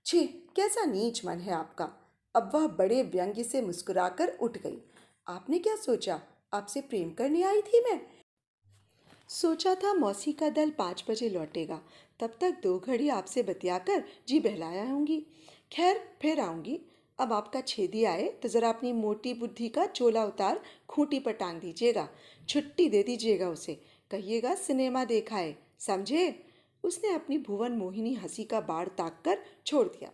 छी, कैसा नीच मन है आपका। अब वह बड़े व्यंग्य से मुस्कुराकर उठ गई। आपने क्या सोचा? आपसे प्रेम करने आई थी मैं। सोचा था मौसी का दल 5 बजे लौटेगा, तब तक 2 घड़ी आपसे बतियाकर जी बहलाया आऊँगी। खैर, फिर आऊँगी। अब आपका छेदी आए तो ज़रा अपनी मोटी बुद्धि का चोला उतार खूंटी पर टांग दीजिएगा, छुट्टी दे दीजिएगा उसे, कहिएगा सिनेमा देखा है, समझे? उसने अपनी भुवन मोहिनी हंसी का बाढ़ ताक कर छोड़ दिया।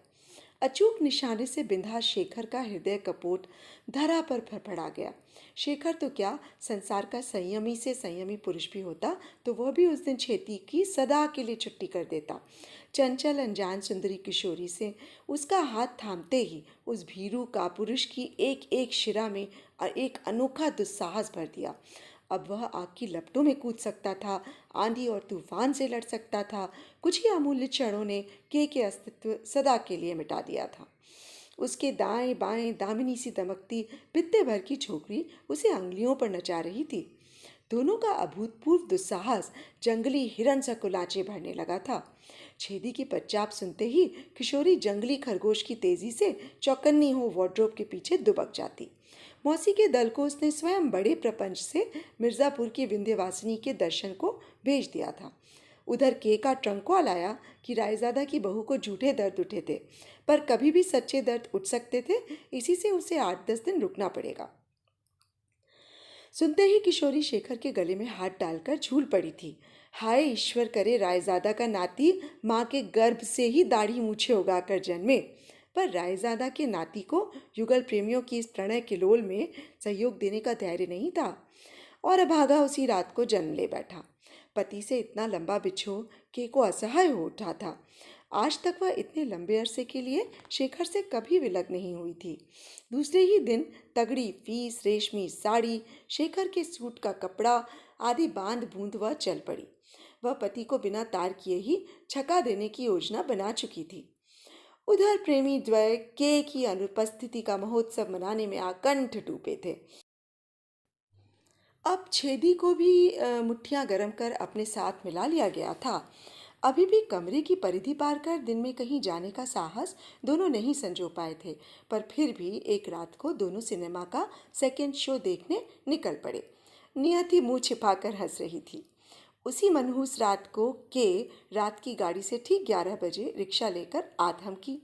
अचूक निशाने से बिंधा शेखर का हृदय कपोत धरा पर फड़फड़ा गया। शेखर तो क्या, संसार का संयमी से संयमी पुरुष भी होता तो वह भी उस दिन छेती की सदा के लिए छुट्टी कर देता। चंचल अनजान सुंदरी किशोरी से उसका हाथ थामते ही उस भीरू का पुरुष की एक एक शिरा में एक अनोखा दुस्साहस भर दिया। अब वह आग की लपटों में कूद सकता था, आंधी और तूफान से लड़ सकता था। कुछ ही अमूल्य क्षणों ने के अस्तित्व सदा के लिए मिटा दिया था। उसके दाएं बाएं दामिनी सी दमकती पित्ते भर की छोकरी उसे अंगुलियों पर नचा रही थी। दोनों का अभूतपूर्व दुस्साहस जंगली हिरन सा कुलाचे भरने लगा था। छेदी की पच्चाप सुनते ही किशोरी जंगली खरगोश की तेजी से चौकन्नी हो वार्डरोब के पीछे दुबक जाती। मौसी के दल को उसने स्वयं बड़े प्रपंच से मिर्ज़ापुर की विंध्यवासिनी के दर्शन को भेज दिया था। उधर के का ट्रंक कॉल आया कि रायजादा की बहू को झूठे दर्द उठे थे, पर कभी भी सच्चे दर्द उठ सकते थे, इसी से उसे 8-10 दिन रुकना पड़ेगा। सुनते ही किशोरी शेखर के गले में हाथ डालकर झूल पड़ी थी। हाय ईश्वर करे रायजादा का नाती माँ के गर्भ से ही दाढ़ी मूछे उगाकर जन्मे। पर रायजादा के नाती को युगल प्रेमियों की इस प्रणय किलोल में सहयोग देने का धैर्य नहीं था और अभागा उसी रात को जन्म ले बैठा। पति से इतना लंबा बिछो के को असहाय हो उठा था। आज तक वह इतने लंबे अरसे के लिए शेखर से कभी विलग नहीं हुई थी। दूसरे ही दिन तगड़ी फीस, रेशमी साड़ी, शेखर के सूट का कपड़ा आदि बांध बूंद वह चल पड़ी। वह पति को बिना तार किए ही छका देने की योजना बना चुकी थी। उधर प्रेमी द्वय के की अनुपस्थिति का महोत्सव मनाने में आकंठ डूबे थे। अब छेदी को भी मुट्ठियां गरम कर अपने साथ मिला लिया गया था। अभी भी कमरे की परिधि पार कर दिन में कहीं जाने का साहस दोनों नहीं संजो पाए थे, पर फिर भी एक रात को दोनों सिनेमा का सेकंड शो देखने निकल पड़े। नियति मुंह छिपाकर हंस रही थी। उसी मनहूस रात को के रात की गाड़ी से ठीक 11 बजे रिक्शा लेकर आ धमकी।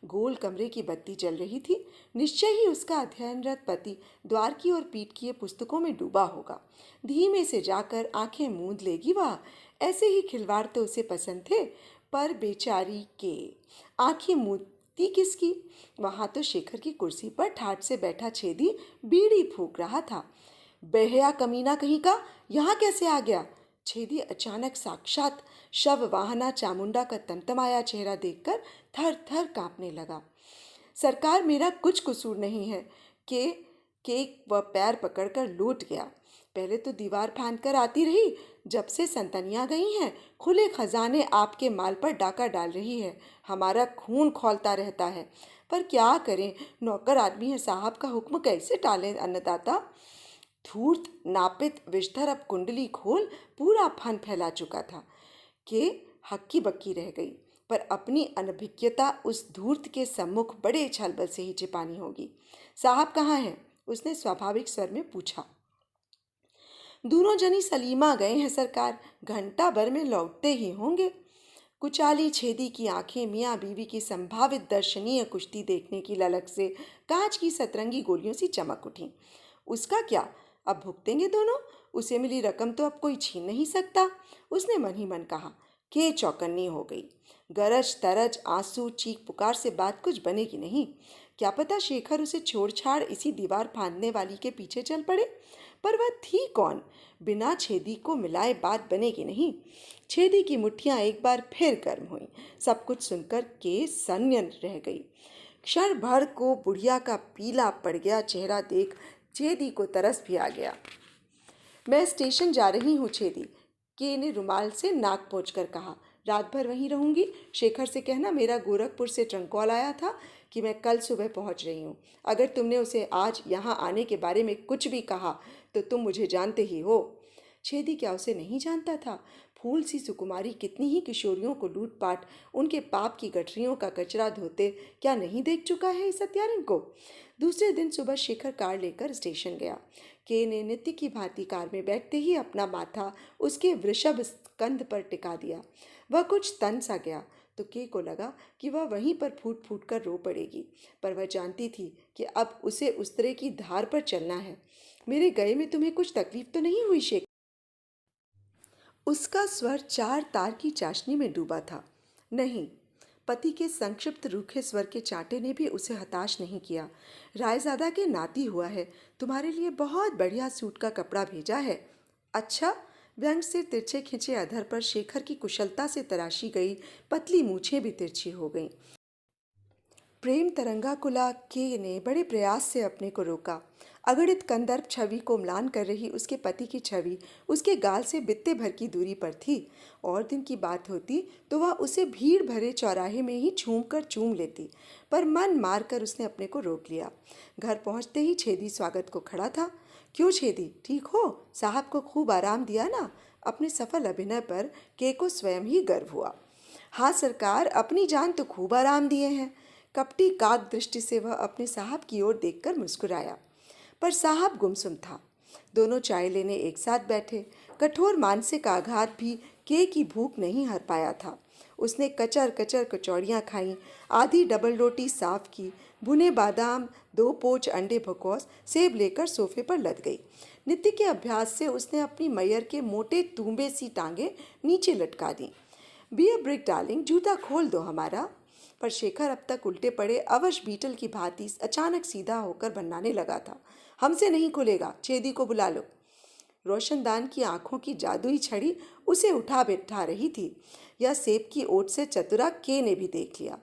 गोल कमरे की बत्ती जल रही थी। निश्चय ही उसका अध्ययनरत पति द्वार की और पीठ की पुस्तकों में डूबा होगा। धीमे से जाकर आंखें मूंद लेगी वह। ऐसे ही खिलवाड़ तो उसे पसंद थे, पर बेचारी के आंखें मूंदती किसकी? वहां तो शेखर की कुर्सी पर ठाठ से बैठा छेदी बीड़ी फूंक रहा था। बेहया कमीना कहीं का, यहाँ कैसे आ गया? छेदी अचानक साक्षात शव वाहना चामुंडा का तमतमाया चेहरा देखकर थर थर कांपने लगा। सरकार, मेरा कुछ कसूर नहीं है। के वह पैर पकड़कर लौट गया। पहले तो दीवार फांद कर आती रही, जब से संतनियाँ गई हैं खुले खजाने आपके माल पर डाका डाल रही है। हमारा खून खौलता रहता है, पर क्या करें, नौकर आदमी है साहब का हुक्म कैसे टालें अन्नदाता। धूर्त नापित विषधर अब कुंडली खोल पूरा फन फैला चुका था। के हक्की बक्की रह गई, पर अपनी अनभिज्ञता उस धूर्त के सम्मुख बड़े छलबल से ही छिपानी होगी। साहब कहाँ हैं? उसने स्वाभाविक स्वर में पूछा। दोनों जनी सलीमा गए हैं सरकार, घंटा भर में लौटते ही होंगे। कुचाली छेदी की आंखें मियाँ बीवी की संभावित दर्शनीय कुश्ती देखने की ललक से कांच की सतरंगी गोलियों सी चमक उठी। उसका क्या, अब भुगतेंगे दोनों। उसे मिली रकम तो अब कोई छीन नहीं सकता, उसने मन ही मन कहा। के चौकन्नी हो गई। गरज तरज आंसू चीख पुकार से बात कुछ बनेगी नहीं। क्या पता शेखर उसे छोड़-छाड़ इसी दीवार फांदने वाली के पीछे चल पड़े। पर वह थी कौन? बिना छेदी को मिलाए बात बनेगी नहीं। छेदी की मुट्ठियां एक बार फिर गर्म हुईं। सब कुछ सुनकर के सन्य रह गई। क्षण भर को बुढ़िया का पीला पड़ गया चेहरा देख छेदी को तरस भी आ गया। मैं स्टेशन जा रही हूँ छेदी, के ने रुमाल से नाक पोंछकर कहा। रात भर वहीं रहूंगी। शेखर से कहना मेरा गोरखपुर से ट्रंक कॉल आया था कि मैं कल सुबह पहुंच रही हूँ। अगर तुमने उसे आज यहाँ आने के बारे में कुछ भी कहा तो तुम मुझे जानते ही हो। छेदी क्या उसे नहीं जानता था? फूल सी सुकुमारी कितनी ही किशोरियों को लूटपाट, उनके पाप की गठरियों का कचरा धोते क्या नहीं देख चुका है इस हत्यारन को? दूसरे दिन सुबह शेखर कार लेकर स्टेशन गया। के ने नित्य की भांति कार में बैठते ही अपना माथा उसके वृषभ स्कंध पर टिका दिया। वह कुछ तन सा गया तो के को लगा कि वह वहीं पर फूट फूट कर रो पड़ेगी, पर वह जानती थी कि अब उसे उस तरह की धार पर चलना है। मेरे गए में तुम्हें कुछ तकलीफ तो नहीं हुई शेखर? उसका स्वर चार तार की चाशनी में डूबा था। नहीं। पति के संक्षिप्त रूखे स्वर के चांटे ने भी उसे हताश नहीं किया। रायजादा के नाती हुआ है, तुम्हारे लिए बहुत बढ़िया सूट का कपड़ा भेजा है। अच्छा? व्यंग से तिरछे खिंचे अधर पर शेखर की कुशलता से तराशी गई पतली मूछें भी तिरछी हो गईं। प्रेम तरंगा कुला के ने बड़े प्रयास से अपने को रोका। अगणित कंदर्प छवि को म्लान कर रही उसके पति की छवि उसके गाल से बित्ते भर की दूरी पर थी। और दिन की बात होती तो वह उसे भीड़ भरे चौराहे में ही चूम कर चूम लेती, पर मन मार कर उसने अपने को रोक लिया। घर पहुंचते ही छेदी स्वागत को खड़ा था। क्यों छेदी, ठीक हो? साहब को खूब आराम दिया ना? अपने सफल अभिनय पर के को स्वयं ही गर्व हुआ। हाँ सरकार, अपनी जान तो खूब आराम दिए हैं। कपटी काक दृष्टि से वह अपने साहब की ओर देखकर मुस्कुराया, पर साहब गुमसुम था। दोनों चाय लेने एक साथ बैठे। कठोर मानसिक आघात भी के की भूख नहीं हर पाया था। उसने कचर कचर कचौड़ियाँ खाईं, आधी डबल रोटी साफ की, भुने बादाम, 2 पोच अंडे भकोस, सेब लेकर सोफे पर लद गई। नित्य के अभ्यास से उसने अपनी मैयर के मोटे तूंबे सी टांगे नीचे लटका दी। बी अ ब्रिक डार्लिंग, जूता खोल दो हमारा। पर शेखर अब तक उल्टे पड़े अवश बीटल की भांति अचानक सीधा होकर बनाने लगा था। हमसे नहीं खुलेगा, छेदी को बुला लो। रोशनदान की आंखों की जादुई छड़ी उसे उठा बैठा रही थी। यह सेब की ओट से चतुरा के ने भी देख लिया।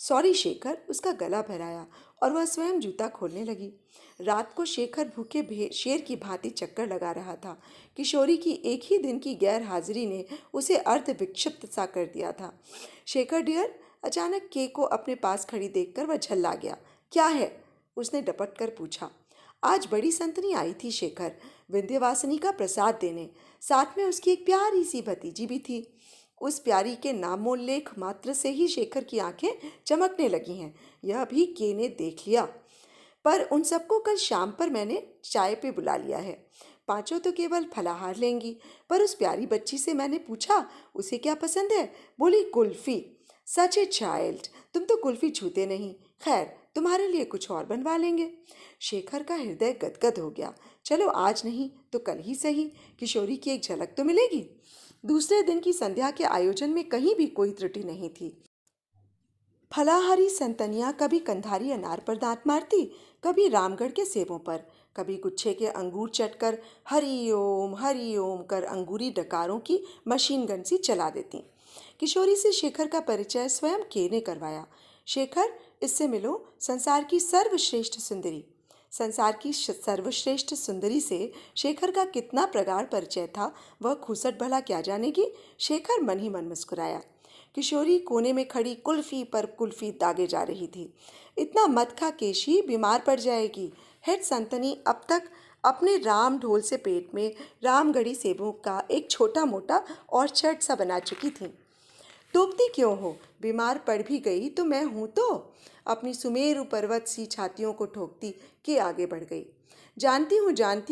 सॉरी शेखर, उसका गला भराया और वह स्वयं जूता खोलने लगी। रात को शेखर भूखे शेर की भांति चक्कर लगा रहा था। किशोरी की एक ही दिन की गैर हाजिरी ने उसे अर्ध विक्षिप्त सा कर दिया था। शेखर डियर, अचानक के को अपने पास खड़ी देखकर वह झल्ला गया। क्या है? उसने डपट कर पूछा। आज बड़ी संतनी आई थी शेखर, विंध्यवासिनी का प्रसाद देने। साथ में उसकी एक प्यारी सी भतीजी भी थी। उस प्यारी के नामोल्लेख मात्र से ही शेखर की आंखें चमकने लगी हैं। यह भी के ने देख लिया। पर उन सबको कल शाम पर मैंने चाय पे बुला लिया है। पांचों तो केवल फलाहार लेंगी, पर उस प्यारी बच्ची से मैंने पूछा उसे क्या पसंद है। बोली कुल्फी। सच ए चाइल्ड, तुम तो कुल्फी छूते नहीं। खैर, तुम्हारे लिए कुछ और बनवा लेंगे। शेखर का हृदय गदगद हो गया। चलो आज नहीं तो कल ही सही, किशोरी की एक झलक तो मिलेगी। दूसरे दिन की संध्या के आयोजन में कहीं भी कोई त्रुटि नहीं थी। फलाहारी संतनियाँ कभी कंधारी अनार पर दांत मारती, कभी रामगढ़ के सेबों पर, कभी गुच्छे के अंगूर चटकर हरि ओम कर अंगूरी डकारों की मशीन गन सी चला देती। किशोरी से शेखर का परिचय स्वयं के ने करवाया। शेखर, इससे मिलो संसार की सर्वश्रेष्ठ सुंदरी। संसार की सर्वश्रेष्ठ सुंदरी से शेखर का कितना प्रगाढ़ परिचय था वह खूसट भला क्या जानेगी। शेखर मन ही मन मुस्कुराया। किशोरी कोने में खड़ी कुल्फी पर कुल्फी दागे जा रही थी। इतना मत खा केशी, बीमार पड़ जाएगी। हेड संतनी अब तक अपने राम ढोल से पेट में रामगढ़ी सेबों का एक छोटा मोटा और चट सा बना चुकी थी। टोकती क्यों हो? बीमार पड़ भी गई तो मैं हूं तो। अपनी सुमेरु पर्वत सी छातियों को ठोकती के आगे बढ़ गई। जानती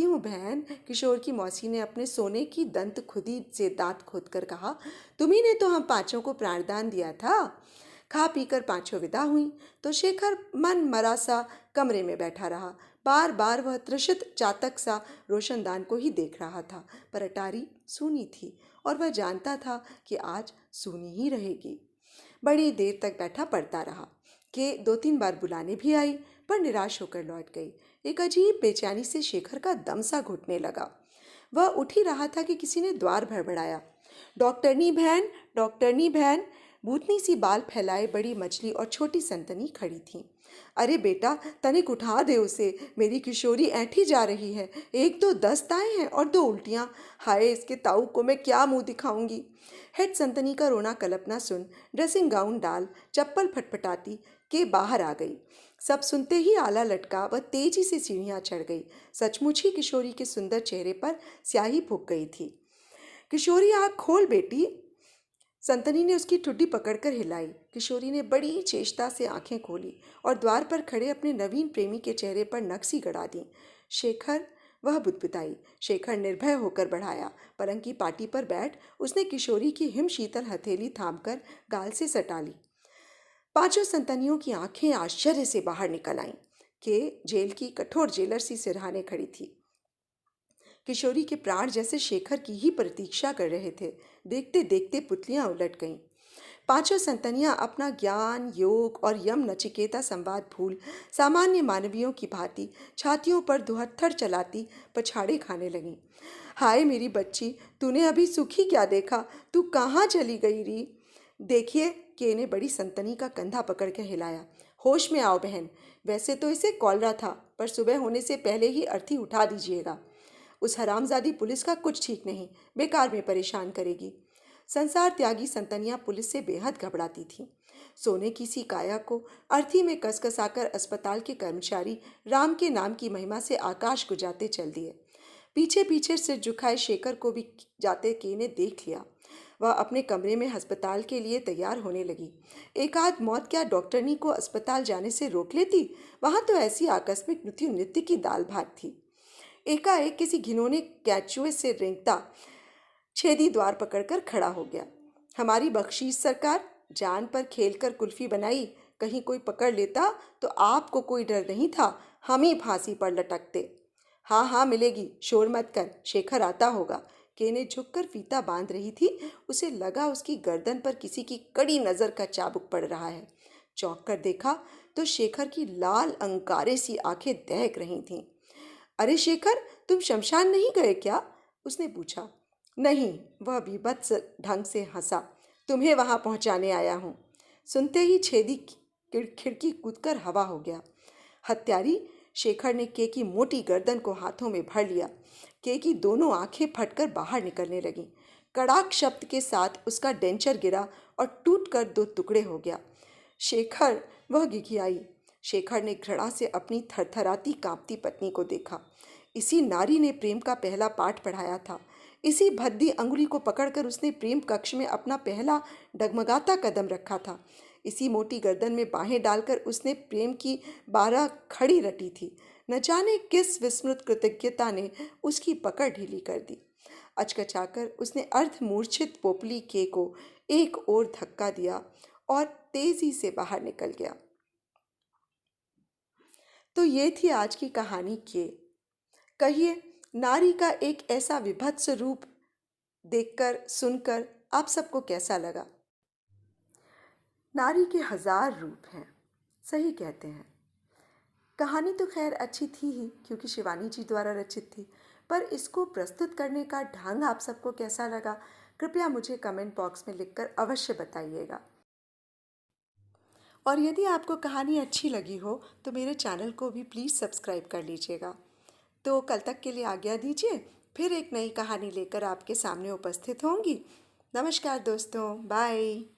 हूँ बहन, किशोर की मौसी ने अपने सोने की दंत खुदी से दांत खोदकर कहा। तुम्ही ने तो हम पांचों को प्राणदान दिया था। खा पीकर पांचों विदा हुई तो शेखर मन मरा सा कमरे में बैठा रहा। बार बार वह त्रिषित चातक सा रोशनदान को ही देख रहा था, पर अटारी सूनी थी और वह जानता था कि आज सूनी ही रहेगी। बड़ी देर तक बैठा पढ़ता रहा। के 2-3 बार बुलाने भी आई, पर निराश होकर लौट गई। एक अजीब बेचैनी से शेखर का दम सा घुटने लगा। वह उठ ही रहा था कि किसी ने द्वार भड़बड़ाया। डॉक्टरनी बहन, डॉक्टरनी बहन। भूतनी सी बाल फैलाए बड़ी मछली और छोटी संतनी खड़ी थी। अरे बेटा, तनिक उठा दे उसे, मेरी किशोरी ऐंठी जा रही है। एक तो दस्त आए हैं और 2 उल्टियां। हाय, इसके ताऊ को मैं क्या मुंह दिखाऊंगी। हेड संतनी का रोना कल्पना सुन ड्रेसिंग गाउन डाल चप्पल फटफटाती के बाहर आ गई। सब सुनते ही आला लटका वह तेजी से सीढ़ियां चढ़ गई। सचमुच ही किशोरी के सुंदर चेहरे पर स्याही फूक गई थी। किशोरी, आँख खोल बेटी। संतनी ने उसकी ठुड्डी पकड़कर हिलाई। किशोरी ने बड़ी चेष्टा से आंखें खोली और द्वार पर खड़े अपने नवीन प्रेमी के चेहरे पर नक्सी गड़ा दी। शेखर, वह बुदबुदाई। शेखर निर्भय होकर बढ़ाया। पलंग की पाटी पर बैठ उसने किशोरी की हिम शीतल हथेली थामकर गाल से सटा ली। पांचों संतनियों की आंखें आश्चर्य से बाहर निकल आईं कि जेल की कठोर जेलर सी सिरहाने खड़ी थी। किशोरी के प्राण जैसे शेखर की ही प्रतीक्षा कर रहे थे। देखते देखते पुतलियां उलट गईं। पांचों संतनियां अपना ज्ञान, योग और यम नचिकेता संवाद भूल सामान्य मानवियों की भांति छातियों पर दुहत्थड़ चलाती पछाड़े खाने लगीं। हाय मेरी बच्ची, तूने अभी सुखी क्या देखा? तू कहाँ चली गई री? देखिए, के ने बड़ी संतनी का कंधा पकड़ के हिलाया। होश में आओ बहन। वैसे तो इसे कॉलरा था, पर सुबह होने से पहले ही अर्थी उठा दीजिएगा। उस हरामजादी पुलिस का कुछ ठीक नहीं, बेकार में परेशान करेगी। संसार त्यागी संतनियां पुलिस से बेहद घबराती थीं। सोने की सी काया को अर्थी में कसकसाकर अस्पताल के कर्मचारी राम के नाम की महिमा से आकाश गुजाते चल दिए। पीछे पीछे सिर झुकाए शेखर को भी जाते के ने देख लिया। वह अपने कमरे में अस्पताल के लिए तैयार होने लगी। एक आध मौत क्या डॉक्टरनी को अस्पताल जाने से रोक लेती? वहां तो ऐसी आकस्मिक मृत्यु नृत्य की दाल भात थी। एकाएक किसी घिनौने कैचुए से रेंगता छेदी द्वार पकड़कर खड़ा हो गया। हमारी बख्शीश सरकार, जान पर खेलकर कुल्फी बनाई। कहीं कोई पकड़ लेता तो आपको कोई डर नहीं था, हम ही फांसी पर लटकते। हाँ हाँ मिलेगी, शोर मत कर, शेखर आता होगा। केने झुककर फीता बांध रही थी। उसे लगा उसकी गर्दन पर किसी की कड़ी नजर का चाबुक पड़ रहा है। चौंक कर देखा तो शेखर की लाल अंगारे सी आंखें दहक रही थीं। अरे शेखर, तुम शमशान नहीं गए क्या? उसने पूछा। नहीं, वह बीभत्स ढंग से हंसा। तुम्हें वहां पहुंचाने आया हूं। सुनते ही छेदी खिड़की कूदकर हवा हो गया। हत्यारी, शेखर ने के की मोटी गर्दन को हाथों में भर लिया। के की दोनों आंखें फटकर बाहर निकलने लगीं। कड़ाक शब्द के साथ उसका डेंचर गिरा और टूटकर 2 टुकड़े हो गया। शेखर, वह गिघियाई। शेखर ने घृणा से अपनी थरथराती कांपती पत्नी को देखा। इसी नारी ने प्रेम का पहला पाठ पढ़ाया था। इसी भद्दी अंगुली को पकड़कर उसने प्रेम कक्ष में अपना पहला डगमगाता कदम रखा था। इसी मोटी गर्दन में बाहें डालकर उसने प्रेम की 12 खड़ी रटी थी। न जाने किस विस्मृत कृतज्ञता ने उसकी पकड़ ढीली कर दी। अचकचाकर उसने अर्धमूर्छित पोपली के को एक ओर धक्का दिया और तेजी से बाहर निकल गया। तो ये थी आज की कहानी के। कहिए, नारी का एक ऐसा विभत्स रूप देखकर सुनकर आप सबको कैसा लगा? नारी के 1000 रूप हैं, सही कहते हैं। कहानी तो खैर अच्छी थी ही, क्योंकि शिवानी जी द्वारा रचित थी, पर इसको प्रस्तुत करने का ढंग आप सबको कैसा लगा, कृपया मुझे कमेंट बॉक्स में लिखकर अवश्य बताइएगा। और यदि आपको कहानी अच्छी लगी हो तो मेरे चैनल को भी प्लीज़ सब्सक्राइब कर लीजिएगा। तो कल तक के लिए आज्ञा दीजिए, फिर एक नई कहानी लेकर आपके सामने उपस्थित होंगी। नमस्कार दोस्तों, बाय।